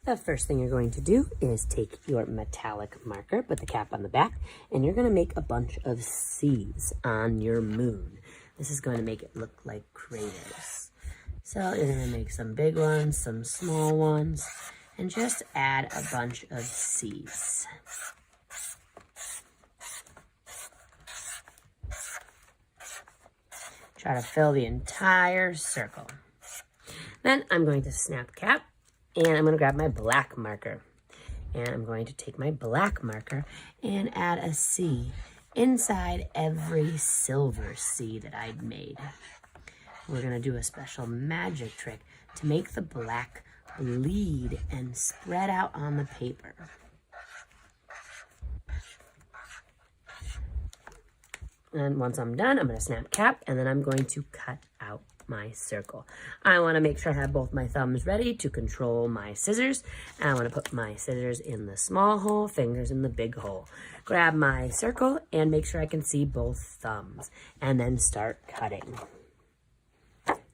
The first thing you're going to do is take your metallic marker, put the cap on the back, and you're going to make a bunch of C's on your moon. This is going to make it look like craters. So you're going to make some big ones, some small ones, and just add a bunch of C's. Try to fill the entire circle. Then I'm going to snap cap, and I'm going to grab my black marker. And I'm going to take my black marker and add a C inside every silver C that I'd made. We're going to do a special magic trick to make the black bleed and spread out on the paper. And once I'm done, I'm going to snap cap, and then I'm going to cut out my circle. I want to make sure I have both my thumbs ready to control my scissors. And I want to put my scissors in the small hole, fingers in the big hole. Grab my circle and make sure I can see both thumbs, and then start cutting.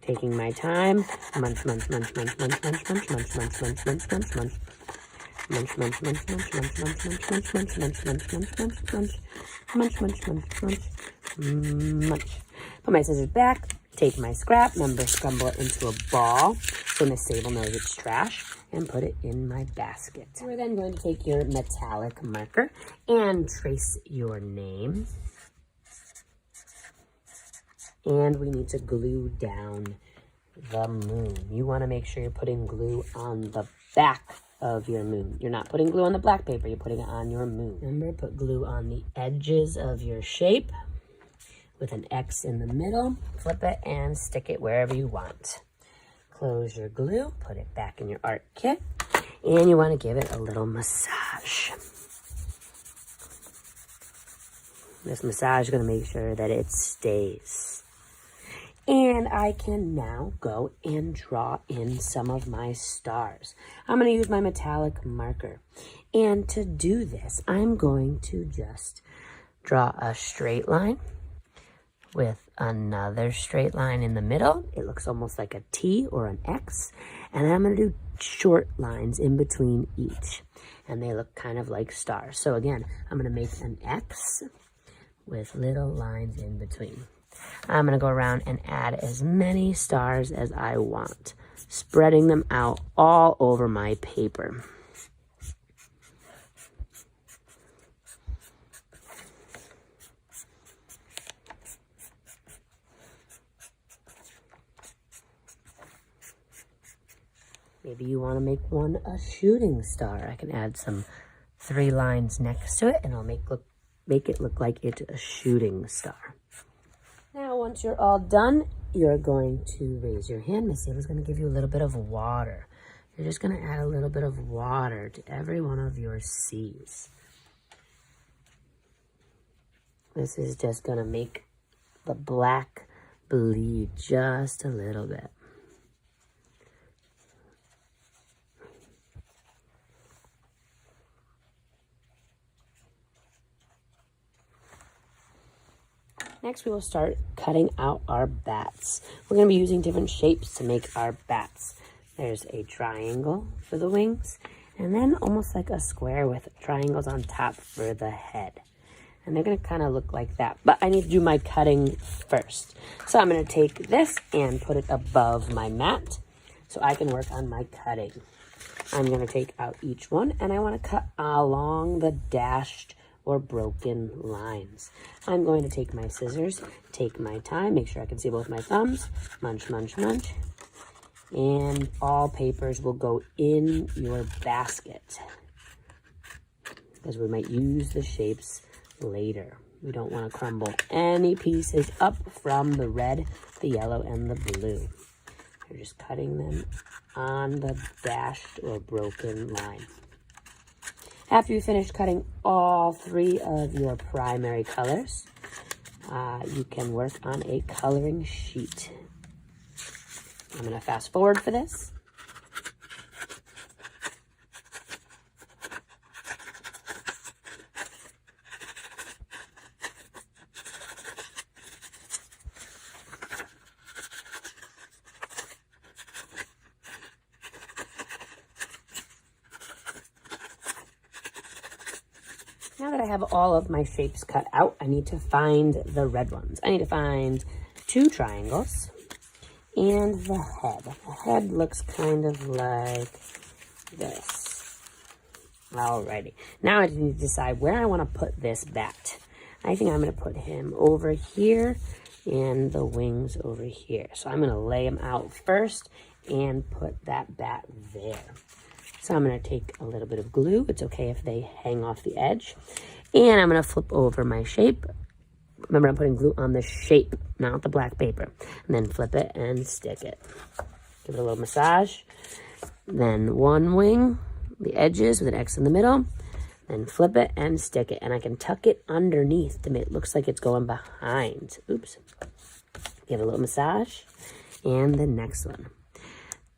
Taking my time, munch, munch, munch, munch, munch, munch, munch, munch, munch, munch, munch, munch, munch. Munch, munch, munch, munch, munch, munch, munch, munch, munch, munch, munch, munch, munch, munch, munch, munch, munch, munch. Put my scissors back, take my scrap, remember scramble it into a ball so Miss Sable knows it's trash, and put it in my basket. We're then going to take your metallic marker and trace your name. And we need to glue down the moon. You want to make sure you're putting glue on the back of your moon. You're not putting glue on the black paper, you're putting it on your moon. Remember, put glue on the edges of your shape with an X in the middle. Flip it and stick it wherever you want. Close your glue, put it back in your art kit, and you want to give it a little massage. This massage is going to make sure that it stays. And I can now go and draw in some of my stars. I'm going to use my metallic marker. And to do this, I'm going to just draw a straight line with another straight line in the middle. It looks almost like a T or an X. And then I'm going to do short lines in between each. And they look kind of like stars. So again, I'm going to make an X with little lines in between. I'm going to go around and add as many stars as I want, spreading them out all over my paper. Maybe you want to make one a shooting star. I can add some 3 lines next to it, and I'll make it look like it's a shooting star. Now, once you're all done, you're going to raise your hand. Miss Sable's going to give you a little bit of water. You're just going to add a little bit of water to every one of your C's. This is just going to make the black bleed just a little bit. Next, we will start cutting out our bats. We're going to be using different shapes to make our bats. There's a triangle for the wings, and then almost like a square with triangles on top for the head. And they're going to kind of look like that. But I need to do my cutting first. So I'm going to take this and put it above my mat so I can work on my cutting. I'm going to take out each one, and I want to cut along the dashed or broken lines. I'm going to take my scissors, take my time, make sure I can see both my thumbs, munch, munch, munch, and all papers will go in your basket because we might use the shapes later. We don't want to crumble any pieces up from the red, the yellow, and the blue. You're just cutting them on the dashed or broken line. After you finish cutting all 3 of your primary colors, you can work on a coloring sheet. I'm going to fast forward for this. Now that I have all of my shapes cut out, I need to find the red ones. I need to find 2 triangles and the head. The head looks kind of like this. Alrighty. Now I need to decide where I want to put this bat. I think I'm going to put him over here and the wings over here. So I'm going to lay them out first and put that bat there. So I'm going to take a little bit of glue. It's okay if they hang off the edge. And I'm going to flip over my shape. Remember, I'm putting glue on the shape, not the black paper. And then flip it and stick it. Give it a little massage. Then one wing, the edges with an X in the middle. Then flip it and stick it. And I can tuck it underneath to make it looks like it's going behind. Oops. Give it a little massage. And the next one.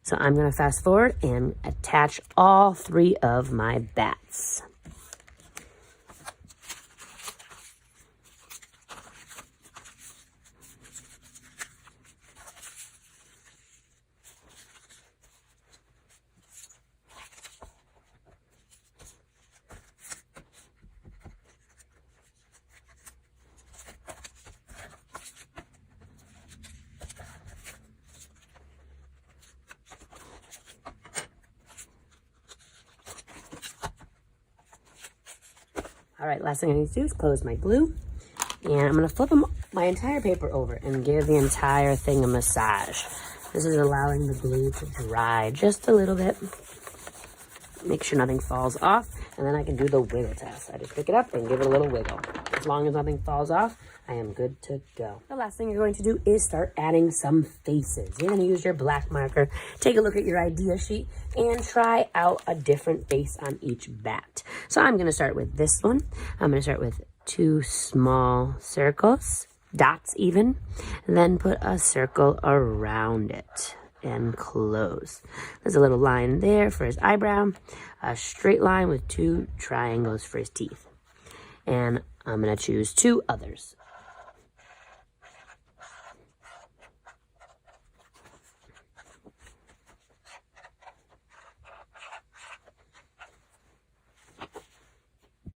So I'm going to fast forward and attach all 3 of my bats. All right, last thing I need to do is close my glue. And I'm going to flip my entire paper over and give the entire thing a massage. This is allowing the glue to dry just a little bit. Make sure nothing falls off. And then I can do the wiggle test. I just pick it up and give it a little wiggle. As long as nothing falls off, I am good to go. The last thing you're going to do is start adding some faces. You're going to use your black marker, take a look at your idea sheet, and try out a different face on each bat. So I'm going to start with this one. I'm going to start with 2 small circles, dots even, then put a circle around it and close. There's a little line there for his eyebrow, a straight line with 2 triangles for his teeth. And I'm going to choose 2 others.